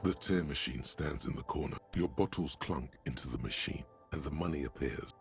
The tear machine stands in the corner. Your bottles clunk into the machine, and the money appears.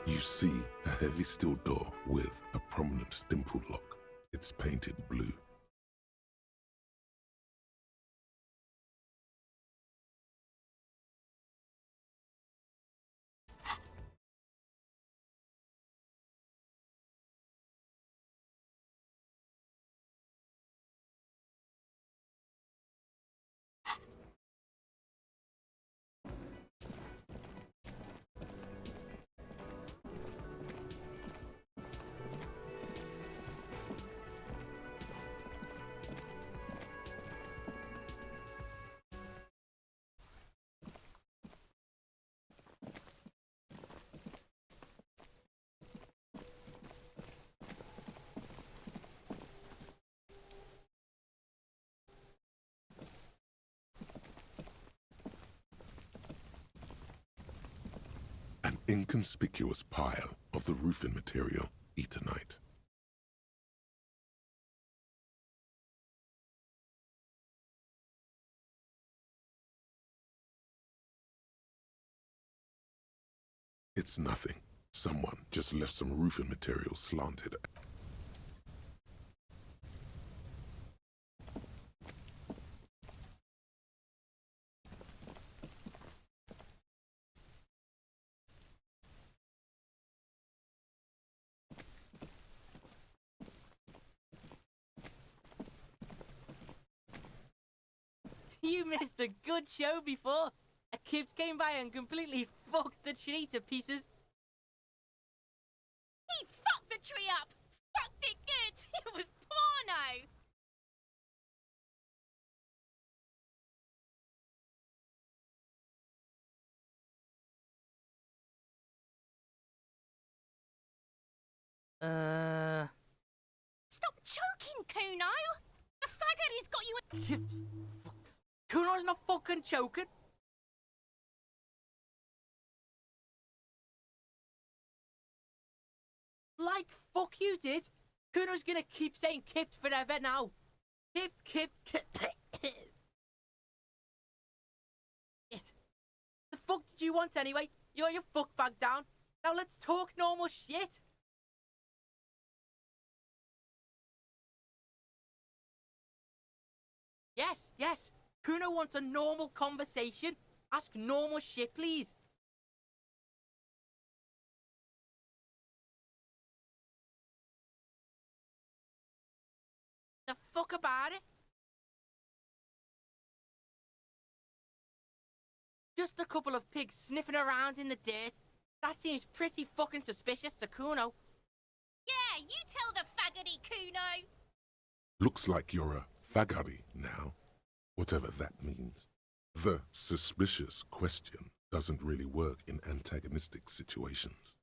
You see a heavy steel door with a prominent dimple lock. It's painted blue. An inconspicuous pile of the roofing material, Eternite. It's nothing. Someone just left some roofing material slanted. You missed a good show before. A kid came by and completely fucked the tree to pieces. He fucked the tree up! Fucked it good! It was porno! Stop choking, Kuno! The faggot has got you Kuno's not fucking choking. Like fuck you did. Kuno's gonna keep saying kipped forever now. Kipped. Shit. The fuck did you want anyway? You got your fuck bag down. Now let's talk normal shit. Yes. Kuno wants a normal conversation. Ask normal shit, please. The fuck about it? Just a couple of pigs sniffing around in the dirt. That seems pretty fucking suspicious to Kuno. Yeah, you tell the faggoty, Kuno! Looks like you're a faggoty now, whatever that means. The suspicious question doesn't really work in antagonistic situations.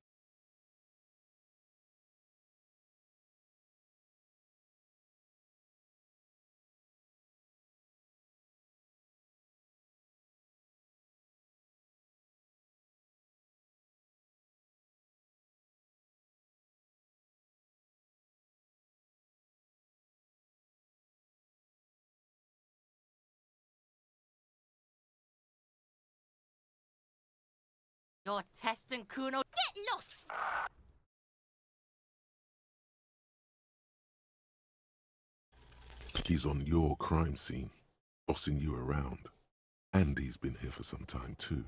You're testing Kuno. Get lost, He's on your crime scene, bossing you around. And he's been here for some time too.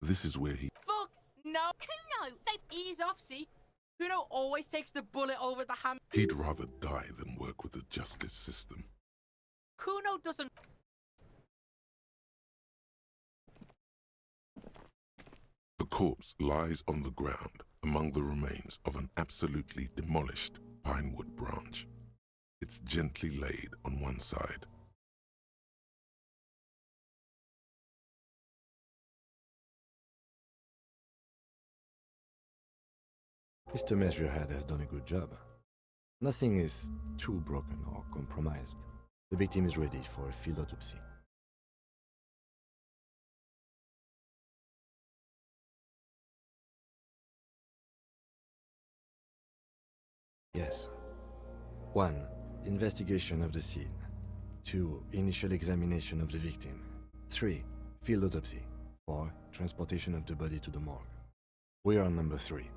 This is where he... Fuck no. Kuno, they... Ease off, see? Kuno always takes the bullet over the ham. He'd rather die than work with the justice system. Kuno doesn't... The corpse lies on the ground among the remains of an absolutely demolished pinewood branch. It's gently laid on one side. Mr. Measurehead has done a good job. Nothing is too broken or compromised. The victim is ready for a field autopsy. Yes. 1. Investigation of the scene. 2. Initial examination of the victim. 3. Field autopsy. 4. Transportation of the body to the morgue. We are on number 3.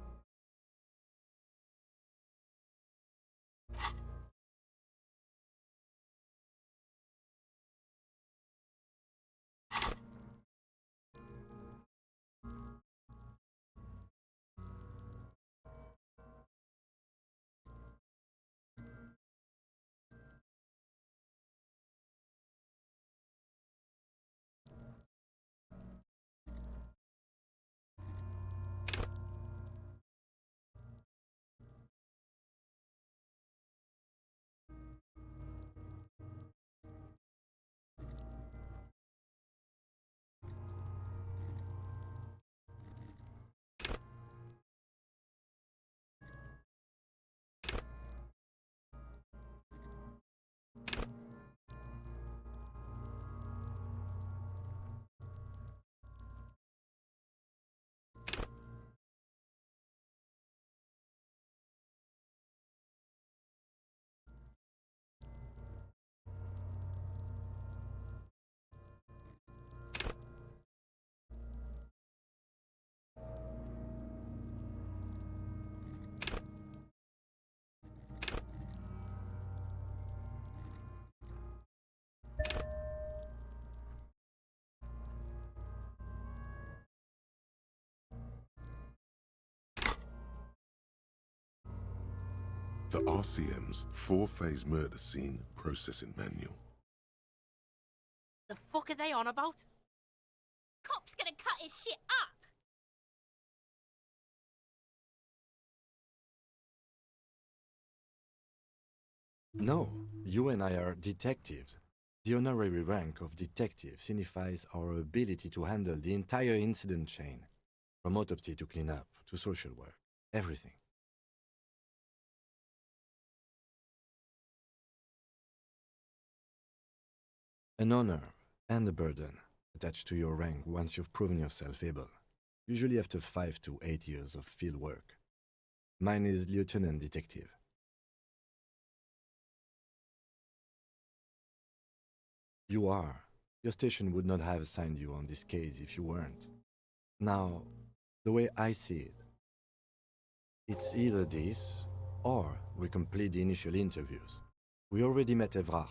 The RCM's 4-phase murder scene processing manual. The fuck are they on about? Cop's gonna cut his shit up. No, you and I are detectives. The honorary rank of detective signifies our ability to handle the entire incident chain, from autopsy to cleanup to social work, everything. An honor and a burden attached to your rank once you've proven yourself able, usually after 5 to 8 years of field work. Mine is Lieutenant Detective. You are. Your station would not have assigned you on this case if you weren't. Now, the way I see it, it's either this, or we complete the initial interviews. We already met Evrard,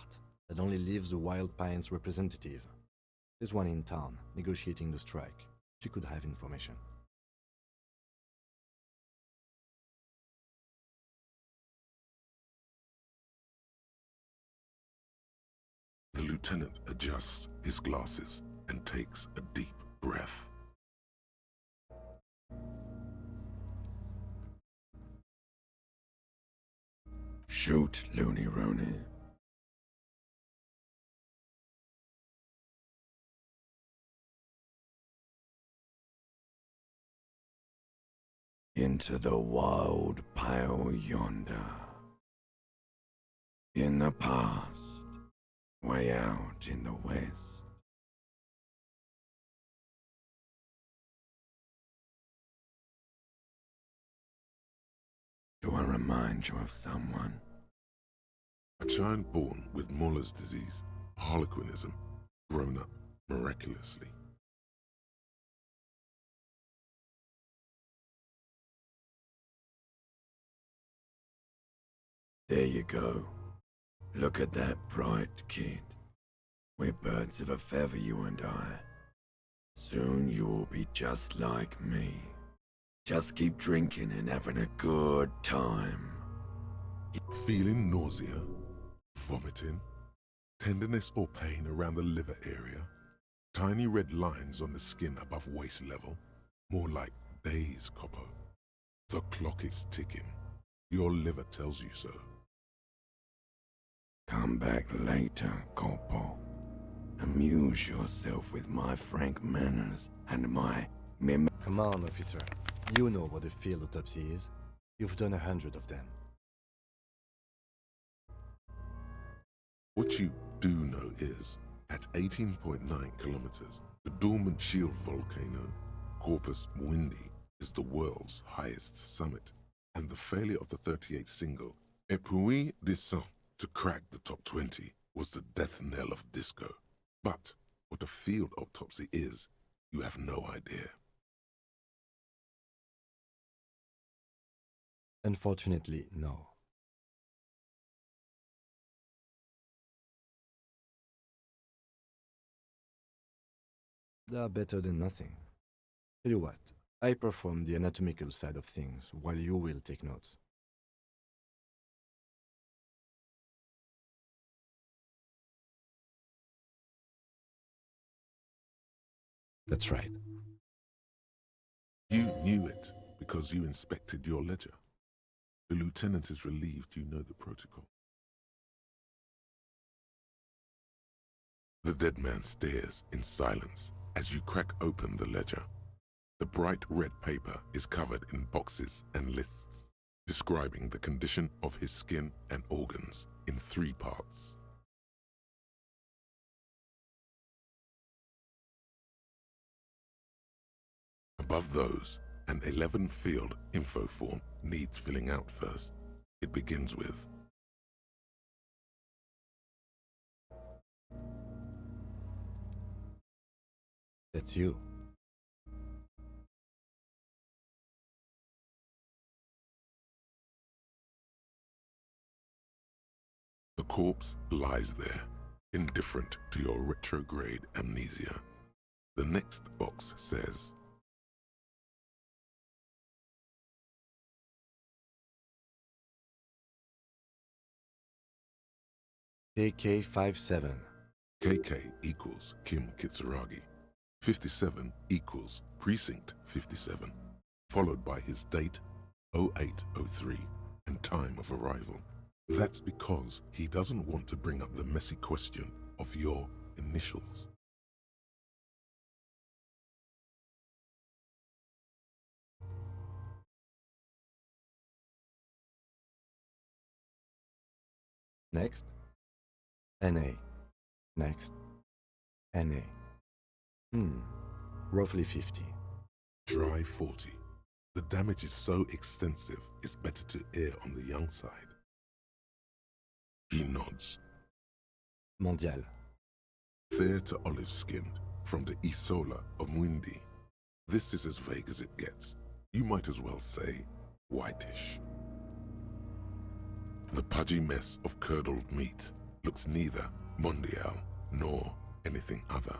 that only leaves the Wild Pines representative. There's one in town, negotiating the strike. She could have information. The lieutenant adjusts his glasses and takes a deep breath. Shoot, Looney Rooney. Into the wild pale yonder. In the past, way out in the west. Do I remind you of someone? A child born with Muller's disease, harlequinism, grown up miraculously. There you go. Look at that bright kid. We're birds of a feather, you and I. Soon you will be just like me. Just keep drinking and having a good time. Feeling nausea, vomiting, tenderness or pain around the liver area, tiny red lines on the skin above waist level, more like days, Coppo. The clock is ticking. Your liver tells you so. Come back later, Corpo. Amuse yourself with my frank manners and my mim. Come on, officer. You know what a field autopsy is. You've done 100 of them. What you do know is, at 18.9 kilometers, the dormant shield volcano, Corpus Mundi, is the world's highest summit, and the failure of the 38 single, Et puis descend, to crack the top 20 was the death knell of disco. But what a field autopsy is, you have no idea. Unfortunately, no. They are better than nothing. Tell you what, I perform the anatomical side of things while you will take notes. That's right. You knew it because you inspected your ledger. The lieutenant is relieved you know the protocol. The dead man stares in silence as you crack open the ledger. The bright red paper is covered in boxes and lists, describing the condition of his skin and organs in 3 parts. Above those, an 11-field info form needs filling out first. It begins with That's you. the corpse lies there, indifferent to your retrograde amnesia. The next box says AK-57. KK equals Kim Kitsuragi. 57 equals Precinct 57, followed by his date 0803 and time of arrival. That's because he doesn't want to bring up the messy question of your initials. Next, NA. Next, NA. Roughly 50. Try 40. The damage is so extensive, it's better to err on the young side. He nods. Mondial. Fair to olive-skinned, from the Isola of Mundi. This is as vague as it gets. You might as well say whitish. The pudgy mess of curdled meat looks neither mondial nor anything other.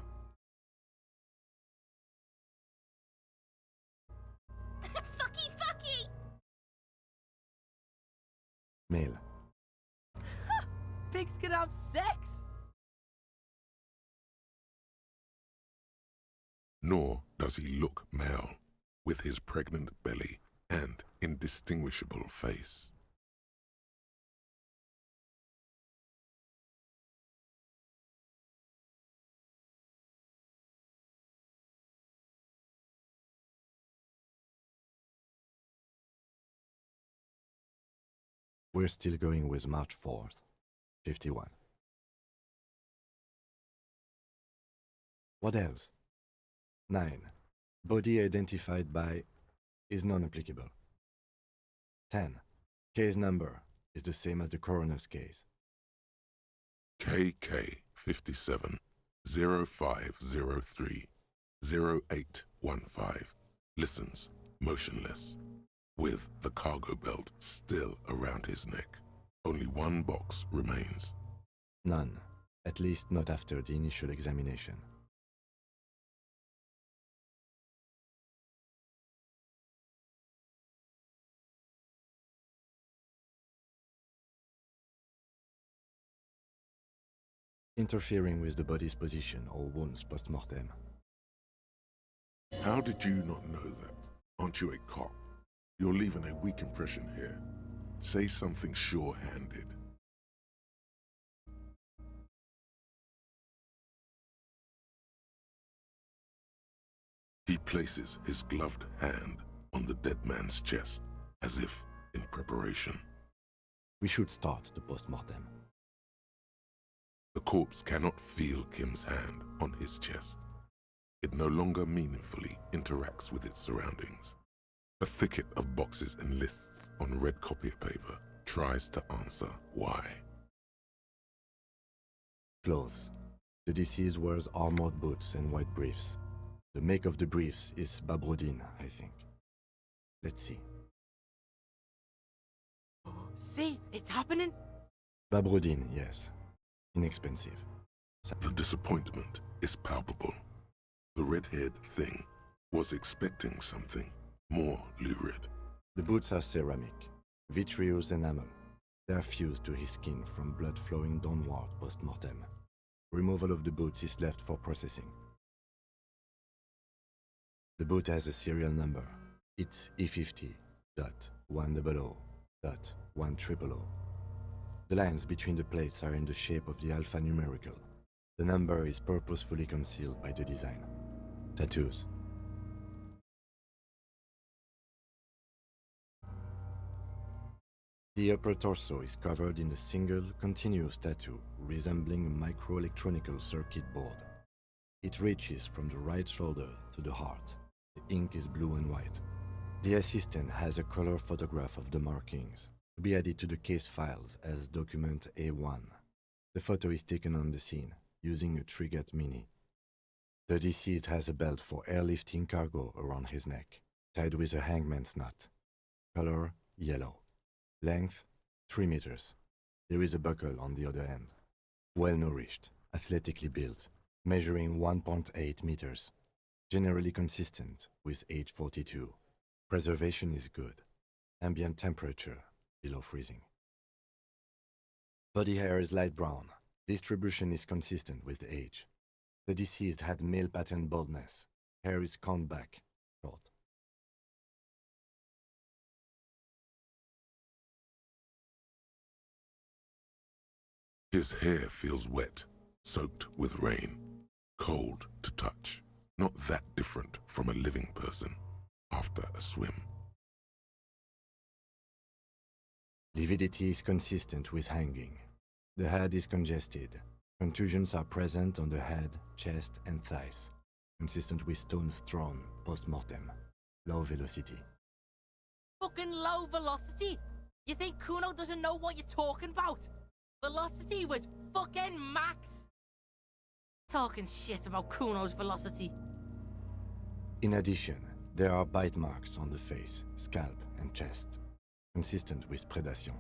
Fucky, fucky! Male. Pigs can have sex! Nor does he look male, with his pregnant belly and indistinguishable face. We're still going with March 4th, 51. What else? 9. Body identified by is non-applicable. 10. Case number is the same as the coroner's case. KK 57 0503 0815 listens motionless, with the cargo belt still around his neck. Only one box remains. None. At least not after the initial examination. Interfering with the body's position or wounds post-mortem. How did you not know that? Aren't you a cop? You're leaving a weak impression here. Say something sure-handed. He places his gloved hand on the dead man's chest, as if in preparation. We should start the post-mortem. The corpse cannot feel Kim's hand on his chest. It no longer meaningfully interacts with its surroundings. A thicket of boxes and lists on red copier paper tries to answer why. Clothes. The deceased wears armored boots and white briefs. The make of the briefs is Babrodine, I think. Let's see. See, it's happening. Babrodine, yes. Inexpensive. The disappointment is palpable. The red-haired thing was expecting something more lurid. The boots are ceramic, vitreous enamel. They are fused to his skin from blood flowing downward post-mortem. Removal of the boots is left for processing. The boot has a serial number. It's E50.100.100. The lines between the plates are in the shape of the alphanumerical. The number is purposefully concealed by the design. Tattoos. The upper torso is covered in a single, continuous tattoo resembling a microelectronical circuit board. It reaches from the right shoulder to the heart. The ink is blue and white. The assistant has a color photograph of the markings, to be added to the case files as document A1. The photo is taken on the scene, using a Trigat Mini. The deceased has a belt for airlifting cargo around his neck, tied with a hangman's knot. Color, yellow. Length, 3 meters. There is a buckle on the other end. Well-nourished, athletically built, measuring 1.8 meters. Generally consistent with age 42. Preservation is good. Ambient temperature, below freezing. Body hair is light brown. Distribution is consistent with age. The deceased had male pattern baldness. Hair is combed back, short. His hair feels wet, soaked with rain, cold to touch. Not that different from a living person after a swim. Lividity is consistent with hanging. The head is congested. Contusions are present on the head, chest, and thighs, consistent with stones thrown post-mortem. Low velocity. Fucking low velocity. You think Kuno doesn't know what you're talking about? Velocity was fucking max. Talking shit about Kuno's velocity. In addition, there are bite marks on the face, scalp, and chest, consistent with predation.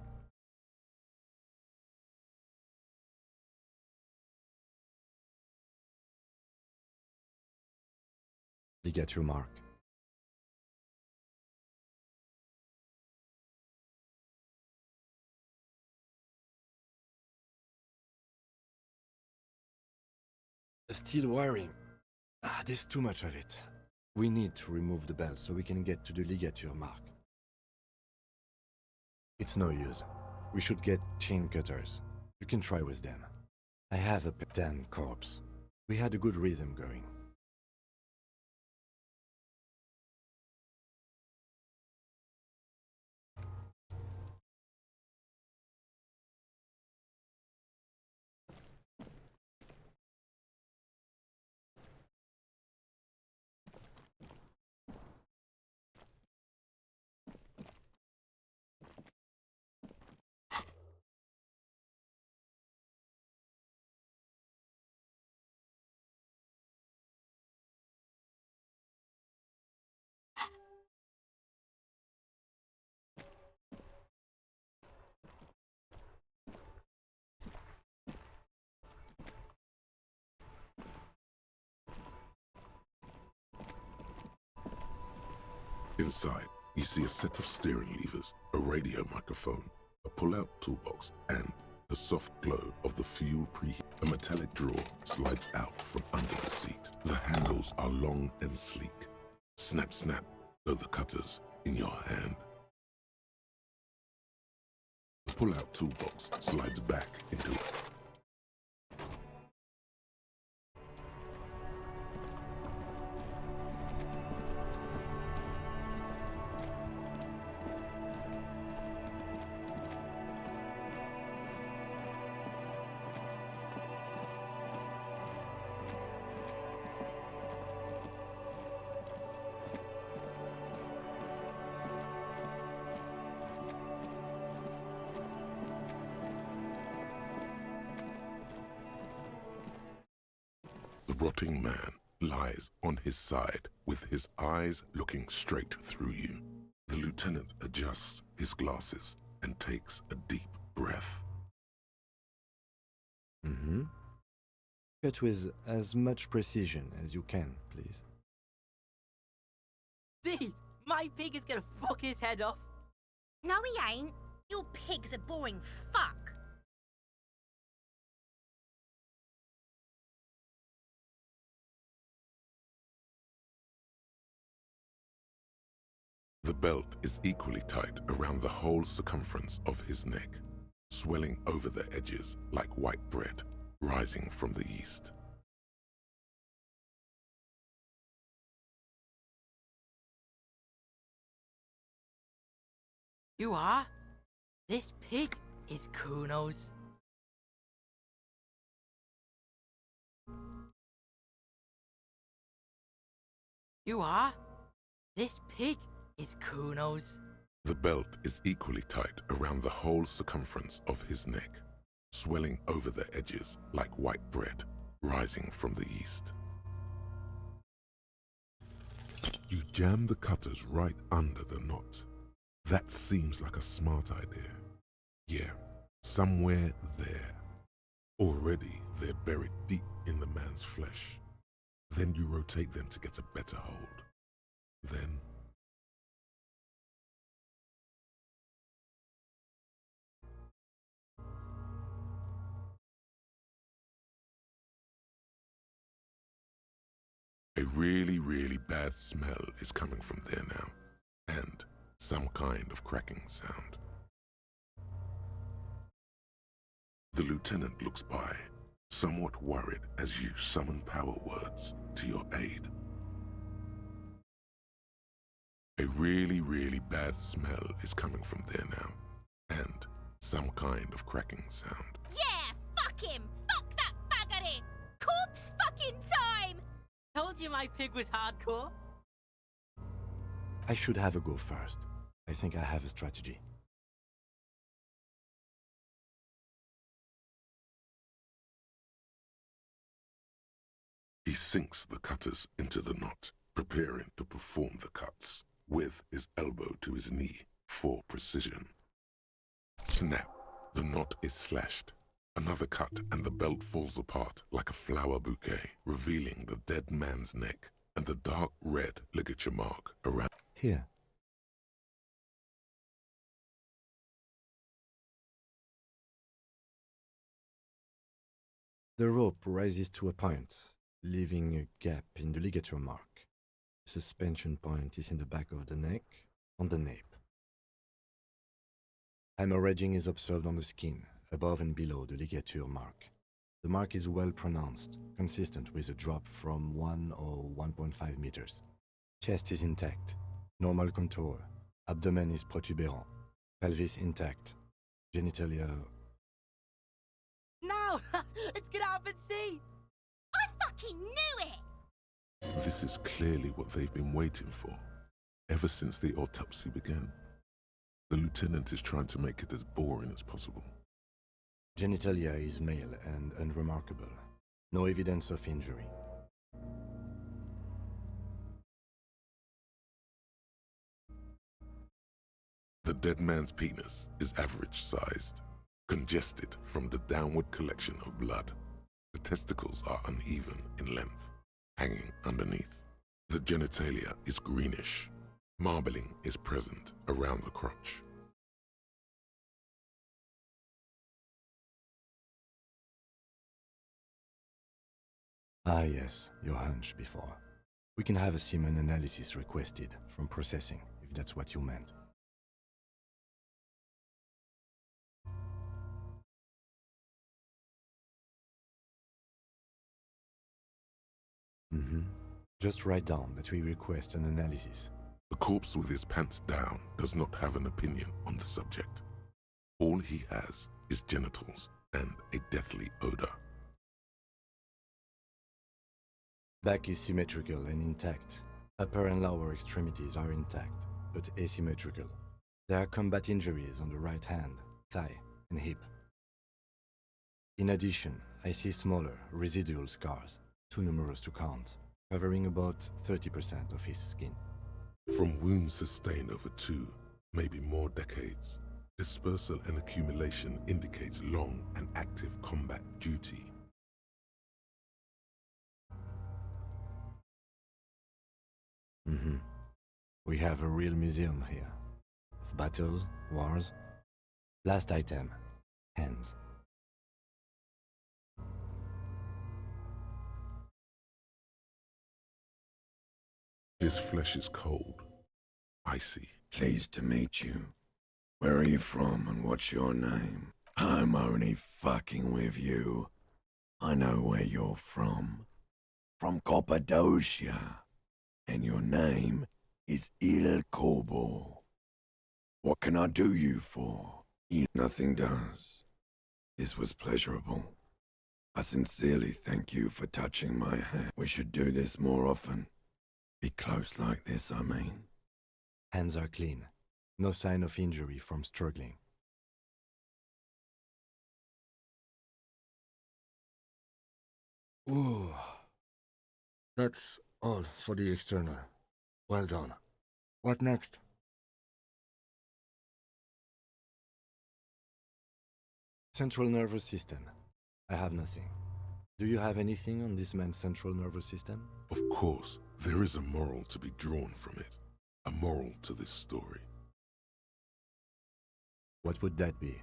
Ligature mark. Steel wiring. There's too much of it. We need to remove the belt so we can get to the ligature mark. It's no use. We should get chain cutters. You can try with them. I have a damn corpse. We had a good rhythm going. Inside, you see a set of steering levers, a radio microphone, a pull-out toolbox, and the soft glow of the fuel preheat. A metallic drawer slides out from under the seat. The handles are long and sleek. Snap, snap, go the cutters in your hand. The pull-out toolbox slides back into it. The rotting man lies on his side with his eyes looking straight through you. The lieutenant adjusts his glasses and takes a deep breath. Cut with as much precision as you can, please. D, my pig is gonna fuck his head off. No, he ain't. Your pig's a boring fuck. The belt is equally tight around the whole circumference of his neck, swelling over the edges like white bread rising from the east. You are? This pig is Kuno's. You are? This pig is Kuno's. The belt is equally tight around the whole circumference of his neck, swelling over the edges like white bread rising from the east. You jam the cutters right under the knot. That seems like a smart idea. Yeah, somewhere there. Already they're buried deep in the man's flesh. Then you rotate them to get a better hold. Then a really, really bad smell is coming from there now, and some kind of cracking sound. The lieutenant looks by, somewhat worried as you summon power words to your aid. A really, really bad smell is coming from there now, and some kind of cracking sound. Yeah, fuck him! Fuck that faggot! Corpse fucking time! Told you my pig was hardcore. I should have a go first. I think I have a strategy. He sinks the cutters into the knot, preparing to perform the cuts, with his elbow to his knee for precision. Snap! The knot is slashed. Another cut and the belt falls apart like a flower bouquet, revealing the dead man's neck and the dark red ligature mark around. Here. The rope rises to a point, leaving a gap in the ligature mark. The suspension point is in the back of the neck, on the nape. Hemorrhaging is observed on the skin, above and below the ligature mark. The mark is well pronounced, consistent with a drop from 1 or 1.5 meters. Chest is intact, normal contour, abdomen is protuberant, pelvis intact, genitalia... No! It's gonna happen, see! I fucking knew it! This is clearly what they've been waiting for, ever since the autopsy began. The lieutenant is trying to make it as boring as possible. Genitalia is male and unremarkable. No evidence of injury. The dead man's penis is average-sized, congested from the downward collection of blood. The testicles are uneven in length, hanging underneath. The genitalia is greenish, Marbling is present around the crotch. Ah yes, your hunch before. We can have a semen analysis requested from processing, if that's what you meant. Just write down that we request an analysis. The corpse with his pants down does not have an opinion on the subject. All he has is genitals and a deathly odor. Back is symmetrical and intact. Upper and lower extremities are intact, but asymmetrical. There are combat injuries on the right hand, thigh, and hip. In addition, I see smaller, residual scars, too numerous to count, covering about 30% of his skin. From wounds sustained over 2, maybe more decades, dispersal and accumulation indicates long and active combat duty. We have a real museum here. Of battles, wars. Last item, hands. His flesh is cold, icy. Pleased to meet you. Where are you from and what's your name? I'm only fucking with you. I know where you're from. From Cappadocia. And your name is Il Corbo. What can I do you for? Nothing does. This was pleasurable. I sincerely thank you for touching my hand. We should do this more often. Be close like this, I mean. Hands are clean. No sign of injury from struggling. Ooh. That's all for the external. Well done. What next? Central nervous system. I have nothing. Do you have anything on this man's central nervous system? Of course, there is a moral to be drawn from it. A moral to this story. What would that be?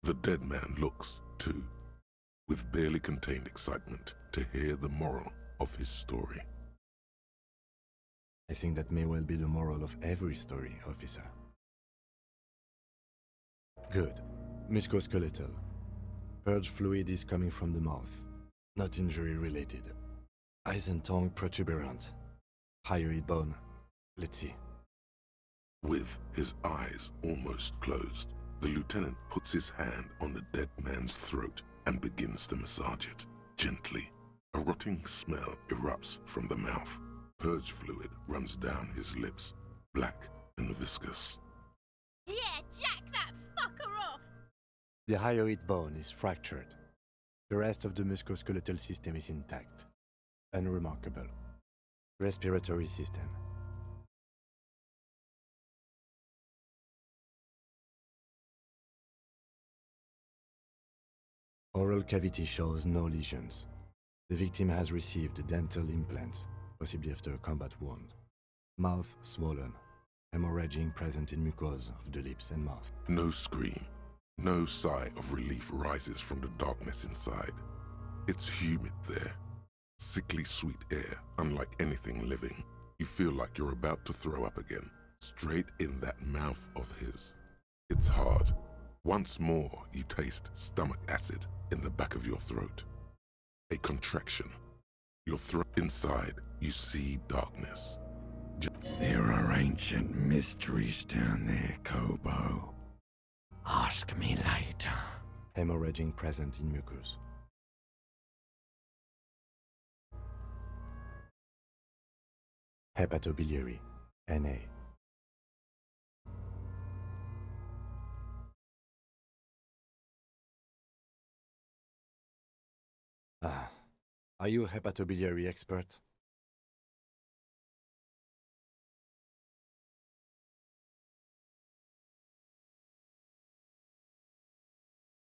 The dead man looks, too, with barely contained excitement to hear the moral of his story. I think that may well be the moral of every story, officer. Good. Musculoskeletal. Purge fluid is coming from the mouth. Not injury-related. Eyes and tongue protuberant. Hyoid bone. Let's see. With his eyes almost closed, the lieutenant puts his hand on the dead man's throat and begins to massage it, gently. A rotting smell erupts from the mouth. Purge fluid runs down his lips, black and viscous. Yeah, jack that fucker off! The hyoid bone is fractured. The rest of the musculoskeletal system is intact. Unremarkable. Respiratory system. Oral cavity shows no lesions. The victim has received dental implants, possibly after a combat wound. Mouth swollen. Hemorrhaging present in mucosa of the lips and mouth. No scream. No sigh of relief rises from the darkness inside. It's humid there. Sickly sweet air, unlike anything living. You feel like you're about to throw up again, straight in that mouth of his. It's hard. Once more, you taste stomach acid in the back of your throat. A contraction. Your throat inside, you see darkness. There are ancient mysteries down there, Kobo. Ask me later. Hemorrhaging present in mucus. Hepatobiliary, Na. Ah, are you a hepatobiliary expert?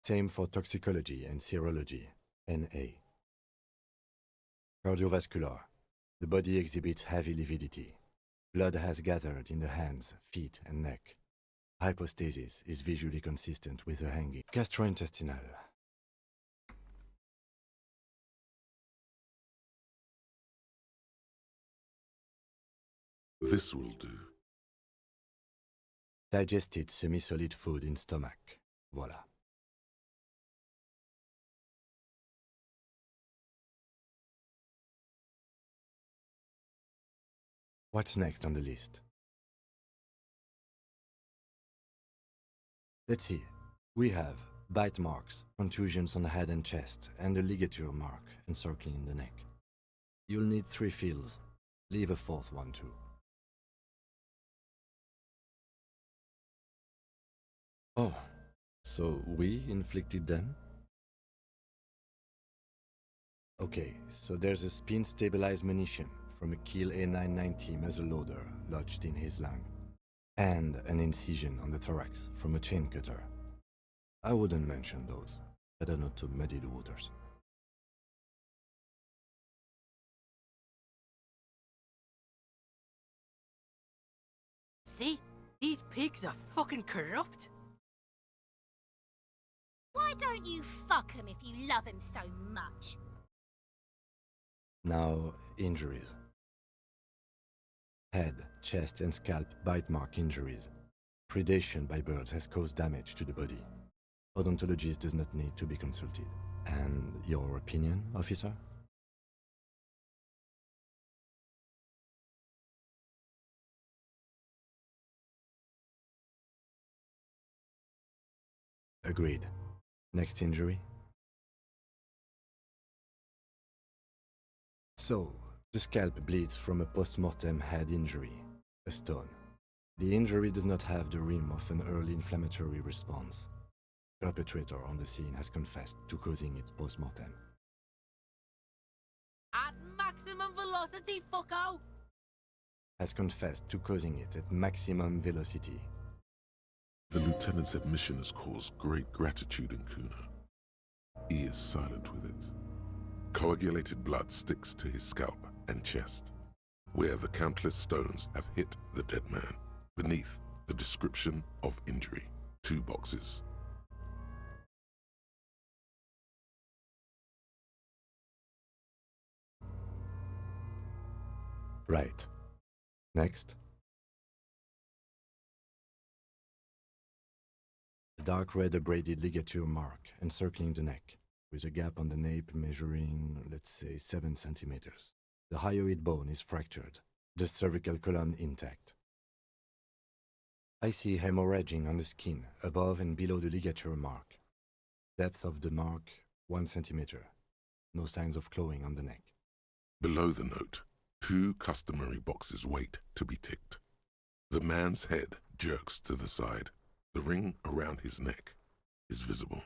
Same for toxicology and serology, Na. Cardiovascular. The body exhibits heavy lividity. Blood has gathered in the hands, feet, and neck. Hypostasis is visually consistent with the hanging. Gastrointestinal. This will do. Digested semi-solid food in stomach. Voila. What's next on the list? Let's see. We have bite marks, contusions on the head and chest, and a ligature mark encircling the neck. You'll need 3 feels. Leave a 4th one too. Oh, so we inflicted them? Okay, so there's a spin-stabilized munition from a Kiel A990 muzzleloader lodged in his lung, and an incision on the thorax from a chain cutter. I wouldn't mention those, better not to muddy the waters. See? These pigs are fucking corrupt. Why don't you fuck him if you love him so much? Now, injuries. Head, chest and scalp bite mark injuries. Predation by birds has caused damage to the body. Odontologist does not need to be consulted. And your opinion, officer? Agreed. Next injury? So, the scalp bleeds from a post-mortem head injury, a stone. The injury does not have the rim of an early inflammatory response. Perpetrator on the scene has confessed to causing it post-mortem. At maximum velocity, fucko! Has confessed to causing it at maximum velocity. The lieutenant's admission has caused great gratitude in Kuna. He is silent with it. Coagulated blood sticks to his scalp and chest, where the countless stones have hit the dead man. Beneath, the description of injury. 2 boxes. Right. Next. A dark red abraded ligature mark encircling the neck, with a gap on the nape measuring, let's say, 7 centimeters. The hyoid bone is fractured, the cervical column intact. I see hemorrhaging on the skin, above and below the ligature mark. Depth of the mark, 1 centimeter. No signs of clawing on the neck. Below the note, 2 customary boxes wait to be ticked. The man's head jerks to the side. The ring around his neck is visible.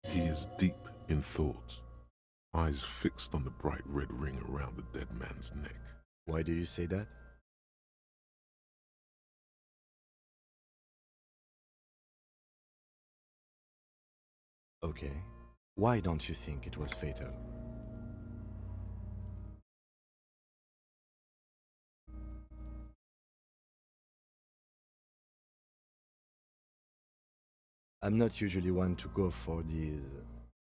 He is deep in thought, eyes fixed on the bright red ring around the dead man's neck. Why do you say that? Okay. Why don't you think it was fatal? I'm not usually one to go for these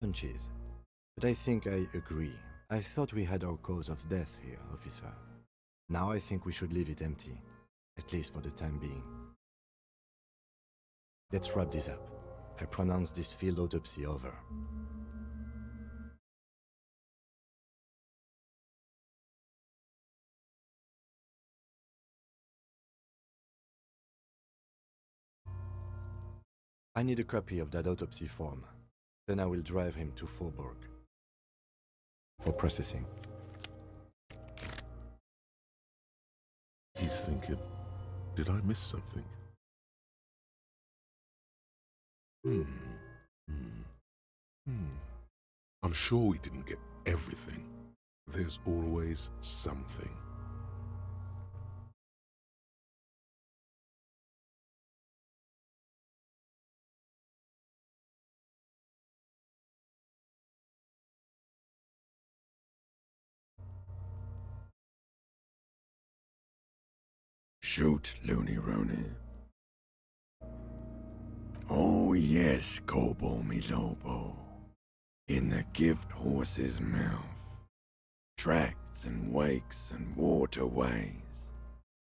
punches, but I think I agree. I thought we had our cause of death here, officer. Now I think we should leave it empty, at least for the time being. Let's wrap this up. I pronounce this field autopsy over. I need a copy of that autopsy form. Then I will drive him to Faubourg for processing. He's thinking. Did I miss something? Hmm. Hmm. Hmm. I'm sure we didn't get everything. There's always something. Shoot, Looney Rooney. Oh yes, Kobo mi Lobo. In the gift horse's mouth. Tracts and wakes and waterways.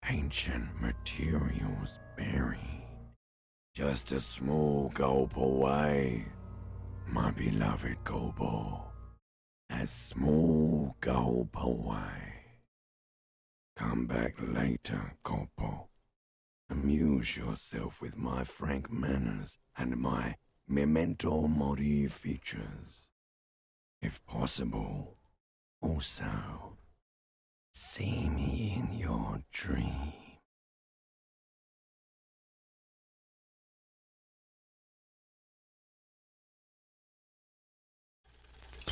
Ancient materials buried. Just a small gulp away. My beloved Kobo. A small gulp away. Come back later, Kobo. Amuse yourself with my frank manners and my memento mori features. If possible, also, see me in your dream.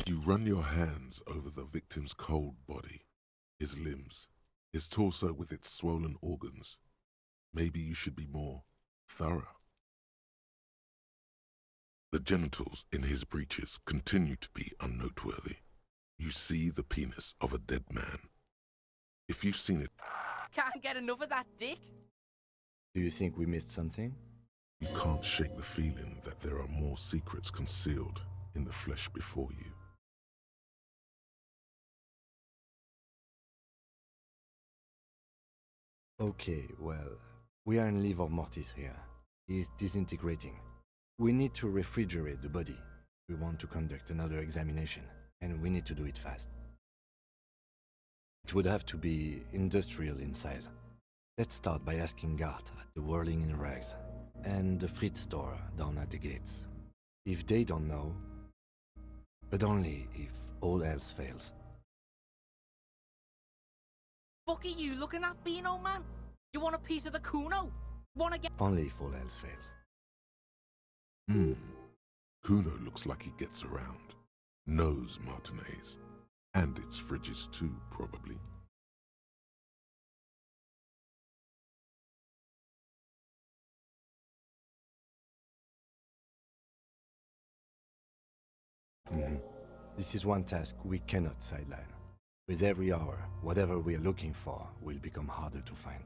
You run your hands over the victim's cold body, his limbs, his torso with its swollen organs. Maybe you should be more thorough. The genitals in his breeches continue to be unnoteworthy. You see the penis of a dead man. If you've seen it, Can't get enough of that dick. Do you think we missed something? you can't shake the feeling that there are more secrets concealed in the flesh before you. Okay, well, we are in livor mortis here. He's disintegrating. We need to refrigerate the body. We want to conduct another examination, and we need to do it fast. It would have to be industrial in size. Let's start by asking Gart at the Whirling in Rags and the Fritz store down at the gates. If they don't know, but only if all else fails. Fuck are you looking at, Beano man? You want a piece of the Kuno? Wanna get... Only if all else fails. Kuno looks like he gets around. Knows Martinez. And its fridges too, probably. This is one task we cannot sideline. With every hour, whatever we are looking for will become harder to find.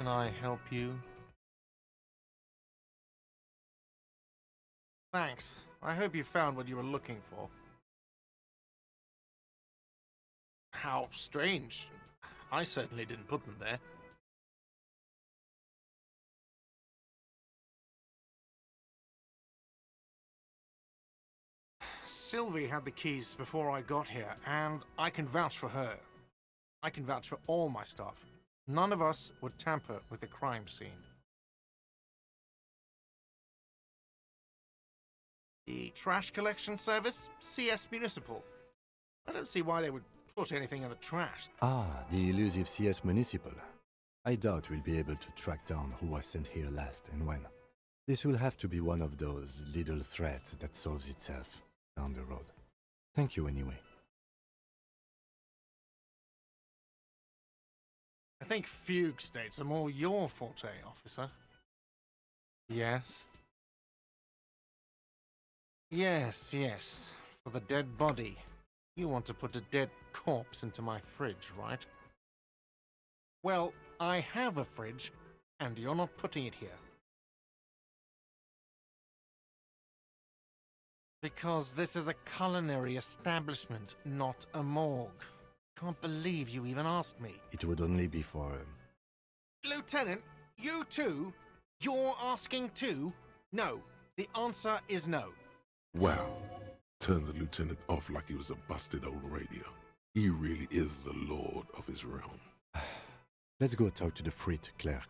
Can I help you? Thanks. I hope you found what you were looking for. How strange. I certainly didn't put them there. Sylvie had the keys before I got here, and I can vouch for her. I can vouch for all my staff. None of us would tamper with the crime scene. The trash collection service? CS Municipal. I don't see why they would put anything in the trash. Ah, the elusive CS Municipal. I doubt we'll be able to track down who was sent here last and when. This will have to be one of those little threats that solves itself down the road. Thank you anyway. I think fugue states are more your forte, officer. Yes? Yes. For the dead body. You want to put a dead corpse into my fridge, right? Well, I have a fridge, and you're not putting it here. Because this is a culinary establishment, not a morgue. Can't believe you even asked me. It would only be for... Lieutenant, you too? You're asking too? No. The answer is no. Wow. Turned the lieutenant off like he was a busted old radio. He really is the lord of his realm. Let's go talk to the frit clerk.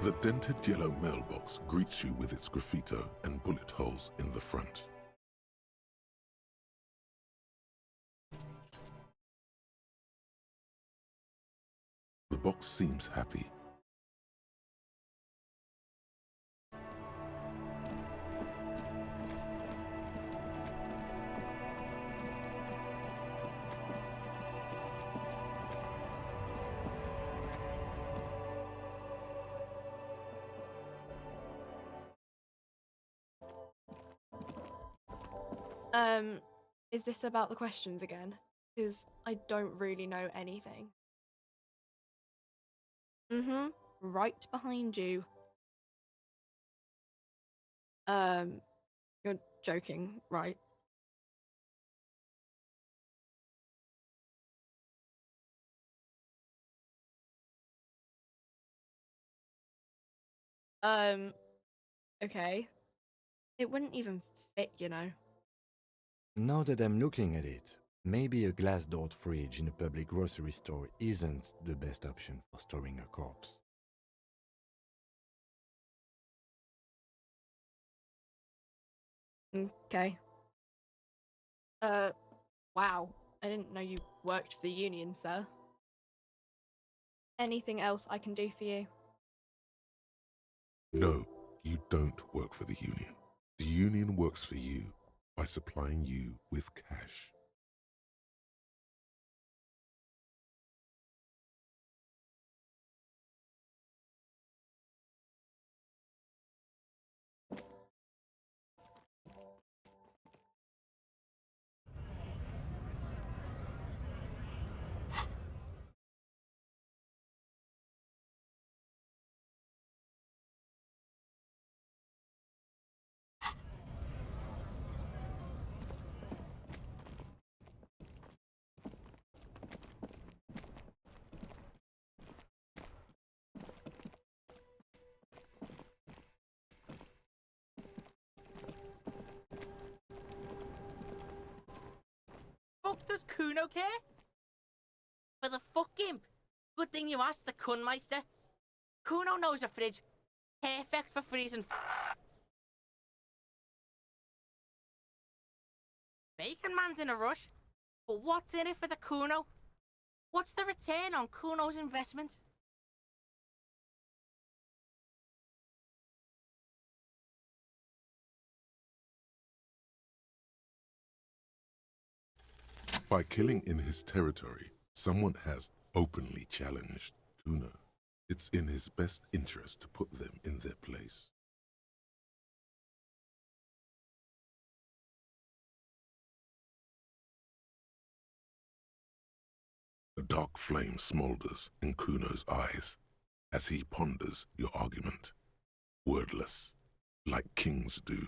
The dented yellow mailbox greets you with its graffito and bullet holes in the front. The box seems happy. Is this about the questions again? Because I don't really know anything. Right behind you. You're joking, right? Okay. It wouldn't even fit, you know. Now that I'm looking at it, maybe a glass-doored fridge in a public grocery store isn't the best option for storing a corpse. Okay. Wow. I didn't know you worked for the union, sir. Anything else I can do for you? No, you don't work for the union. The union works for you by supplying you with cash. does Kuno care? For the fuck imp. Good thing you asked the Kunmeister. Kuno knows a fridge. Perfect for freezing. Bacon Man's in a rush. But what's in it for the Kuno? What's the return on Kuno's investment? By killing in his territory, someone has openly challenged Kuno. It's in his best interest to put them in their place. A dark flame smolders in Kuno's eyes as he ponders your argument, wordless, like kings do.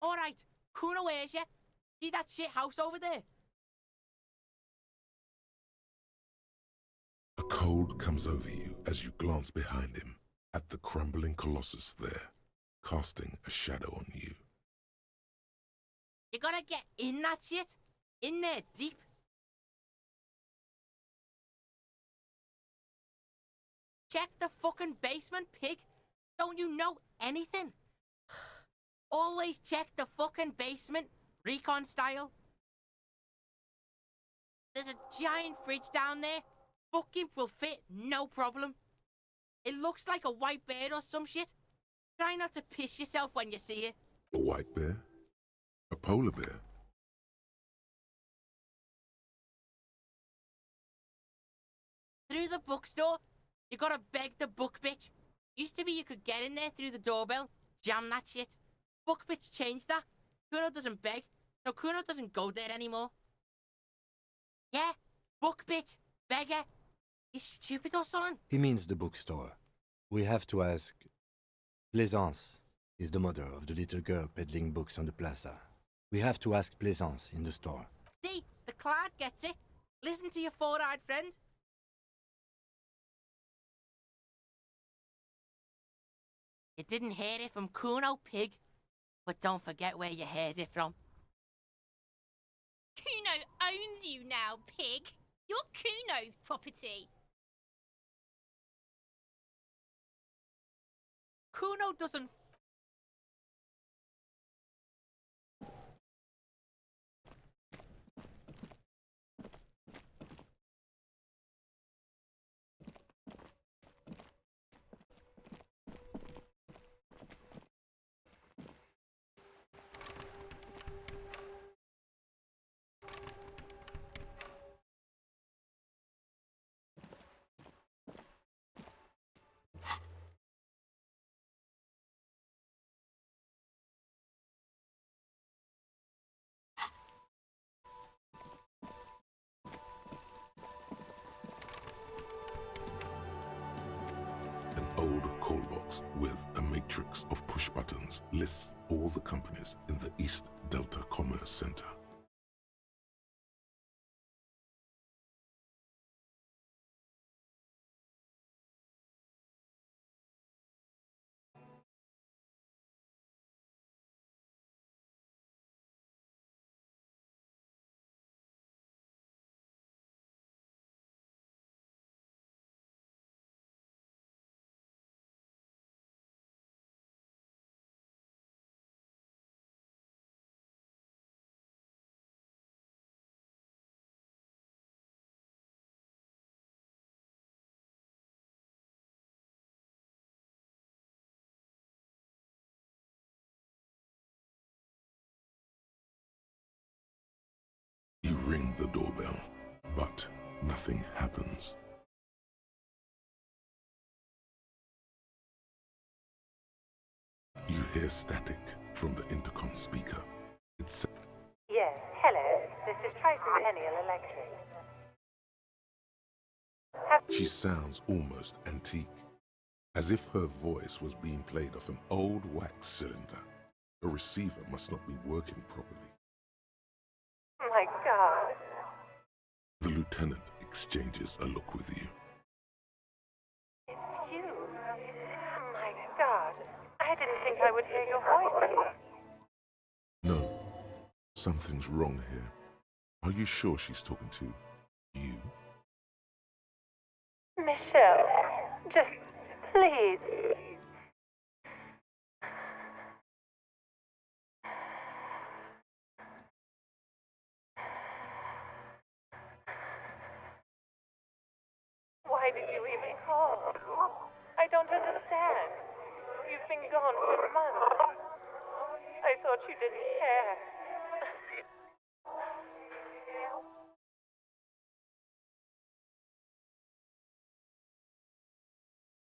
Alright, Kuno hears ya. See that shit house over there? A cold comes over you as you glance behind him at the crumbling colossus there, casting a shadow on you. You gotta get in that shit. In there, deep. Check the fucking basement, pig. Don't you know anything? Always check the fucking basement, recon style. There's a giant fridge down there. Fucking will fit, no problem. It looks like a white bear or some shit. Try not to piss yourself when you see it. A white bear? A polar bear? Through the bookstore, you gotta beg the book bitch. Used to be you could get in there through the doorbell, jam that shit. Book bitch changed that. Kuno doesn't beg, so Kuno doesn't go there anymore. Yeah, book bitch, beggar. You stupid or something? He means the bookstore. We have to ask. Plaisance is the mother of the little girl peddling books on the plaza. We have to ask Plaisance in the store. See, the cloud gets it. Listen to your four-eyed friend. You didn't hear it from Kuno, pig. But don't forget where you heard it from. Kuno owns you now, pig. You're Kuno's property. Kuno doesn't... An old call box with a matrix of push buttons lists all the companies in the East Delta Commerce Center. You ring the doorbell, but nothing happens. You hear static from the intercom speaker. It's Yes, hello. This is Tricentennial Electric. She sounds almost antique, as if her voice was being played off an old wax cylinder. The receiver must not be working properly. My God. The lieutenant exchanges a look with you. It's I would hear your voice. No, something's wrong here. Are you sure she's talking to you? Michelle, just please. Why did you even call? I don't understand. You've been gone for months. I thought you didn't care.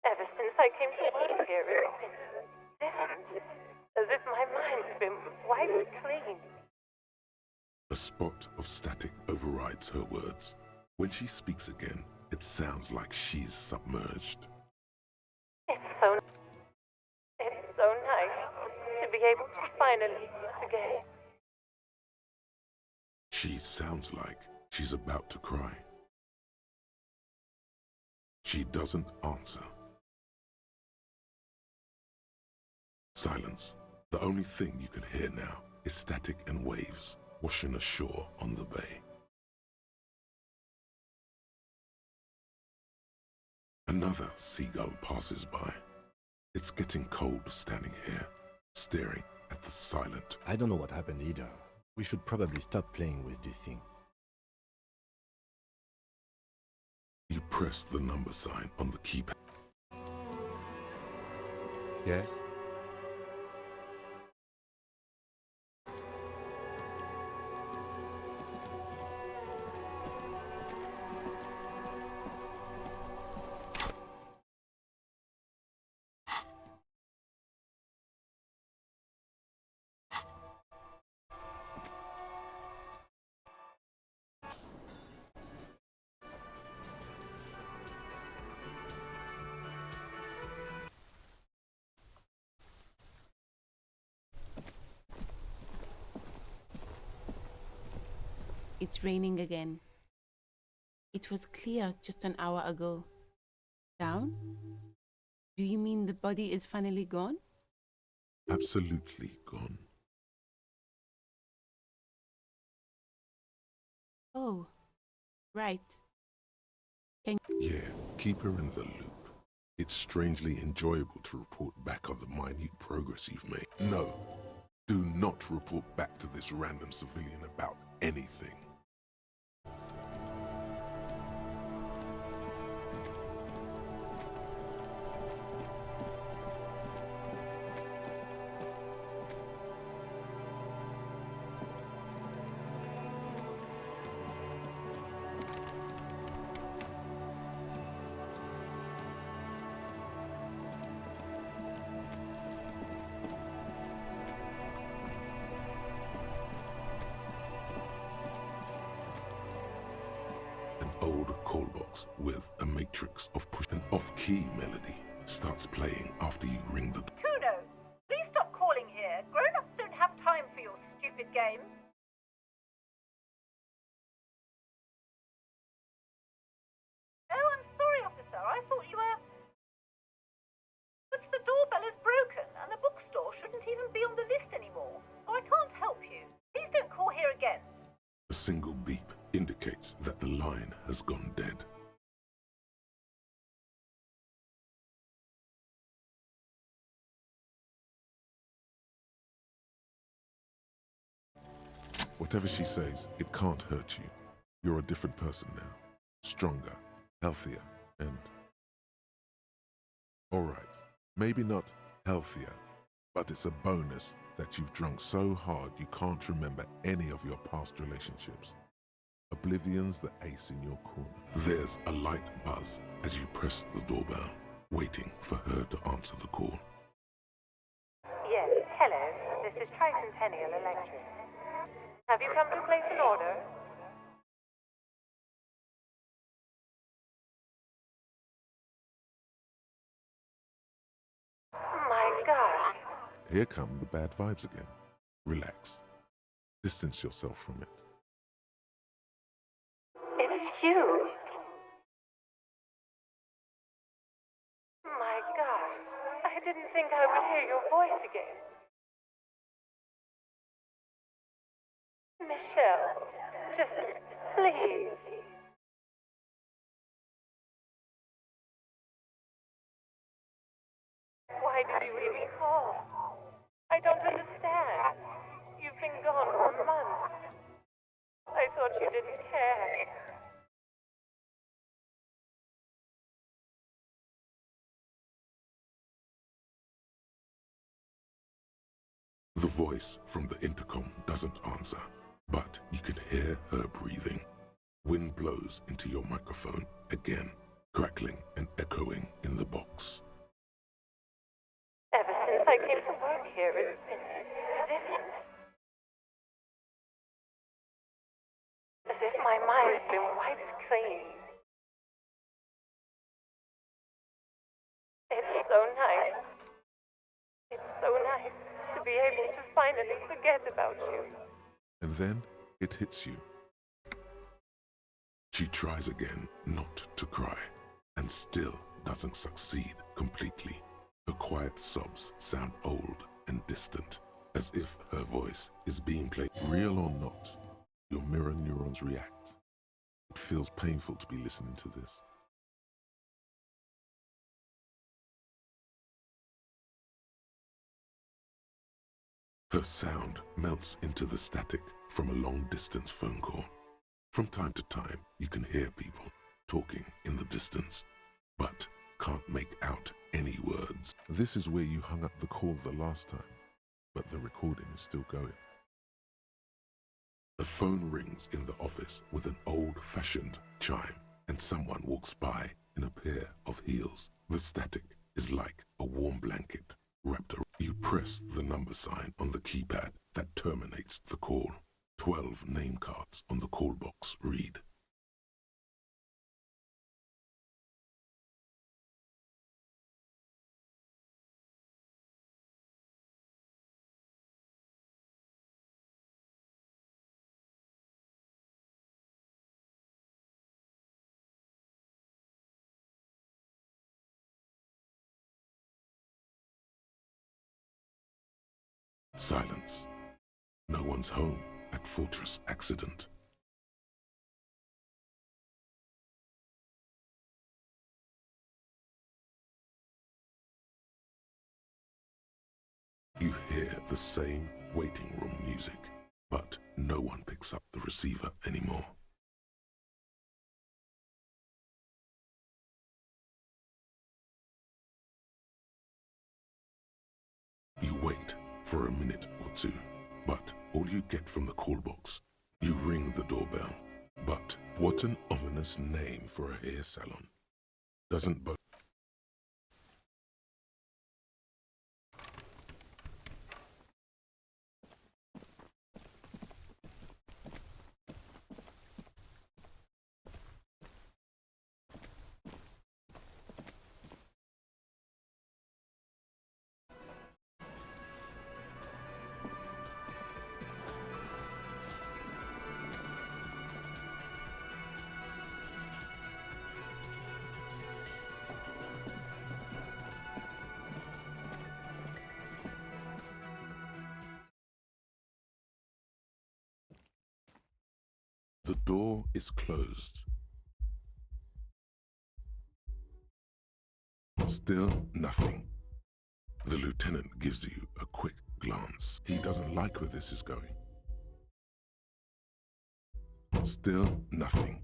Ever since I came to work here, it's been different. As if my mind's been wiped clean. A spot of static overrides her words. When she speaks again, it sounds like she's submerged. It's so nice to be able to finally meet again. She sounds like she's about to cry. She doesn't answer. Silence. The only thing you can hear now is static and waves washing ashore on the bay. Another seagull passes by. It's getting cold standing here, staring at the silent. I don't know what happened either. We should probably stop playing with this thing. You press the number sign on the keypad. Yes? It's raining again. It was clear just an hour ago. Down? Do you mean the body is finally gone? Absolutely gone. Oh, right. Yeah, keep her in the loop. It's strangely enjoyable to report back on the minute progress you've made. No, do not report back to this random civilian about anything. An old call box with a matrix of push and off-key melody starts playing after you ring the... Kuno, please stop calling here. Grown-ups don't have time for your stupid games. Oh, I'm sorry, officer. I thought you were... But the doorbell is broken, and the bookstore shouldn't even be on the list anymore, so I can't help you. Please don't call here again. A single beep indicates that the line has gone dead. Whatever she says, it can't hurt you. You're a different person now. Stronger, healthier, and... Alright, maybe not healthier, but it's a bonus that you've drunk so hard you can't remember any of your past relationships. Oblivion's the ace in your corner. There's a light buzz as you press the doorbell, waiting for her to answer the call. Yes, hello. This is Tricentennial Electric. Have you come to place an order? My God. Here come the bad vibes again. Relax. Distance yourself from it. It's you. My God. I didn't think I would hear your voice again. Michelle, just please. Why did you even call? I don't understand. You've been gone for months. I thought you didn't care. The voice from the intercom doesn't answer, but you can hear her breathing. Wind blows into your microphone again, crackling and echoing in the box. Ever since I came to work here, it's been different. As if my mind's been wiped clean. It's so nice. It's so nice to be able to finally forget about you. And then it hits you. She tries again not to cry, and still doesn't succeed completely. Her quiet sobs sound old and distant, as if her voice is being played. Real or not, your mirror neurons react. It feels painful to be listening to this. Her sound melts into the static from a long-distance phone call. From time to time, you can hear people talking in the distance, but can't make out any words. This is where you hung up the call the last time, but the recording is still going. The phone rings in the office with an old-fashioned chime, and someone walks by in a pair of heels. The static is like a warm blanket wrapped around. You press the number sign on the keypad that terminates the call. 12 name cards on the call box read. Silence. No one's home at Fortress Accident. You hear the same waiting room music, but no one picks up the receiver anymore. You wait for a minute or two, but all you get from the call box, you ring the doorbell. But what an ominous name for a hair salon. Doesn't both. The door is closed. Still nothing. The lieutenant gives you a quick glance. He doesn't like where this is going. Still nothing.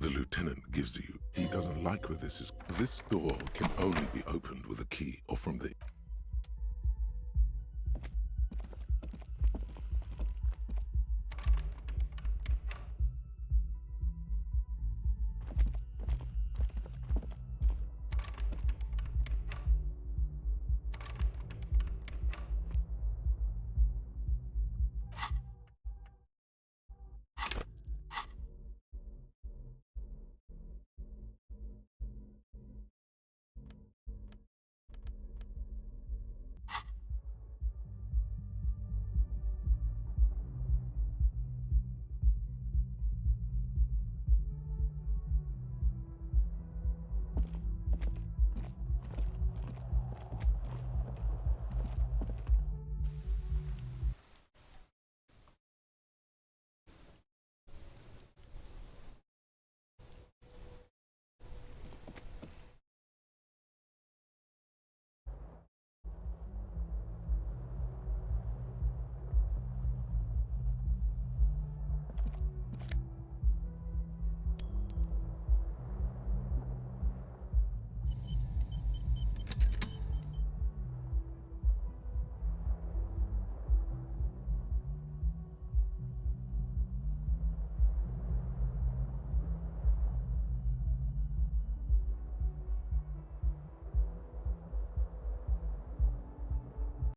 The lieutenant gives you. He doesn't like where this is. This door can only be opened with a key or from the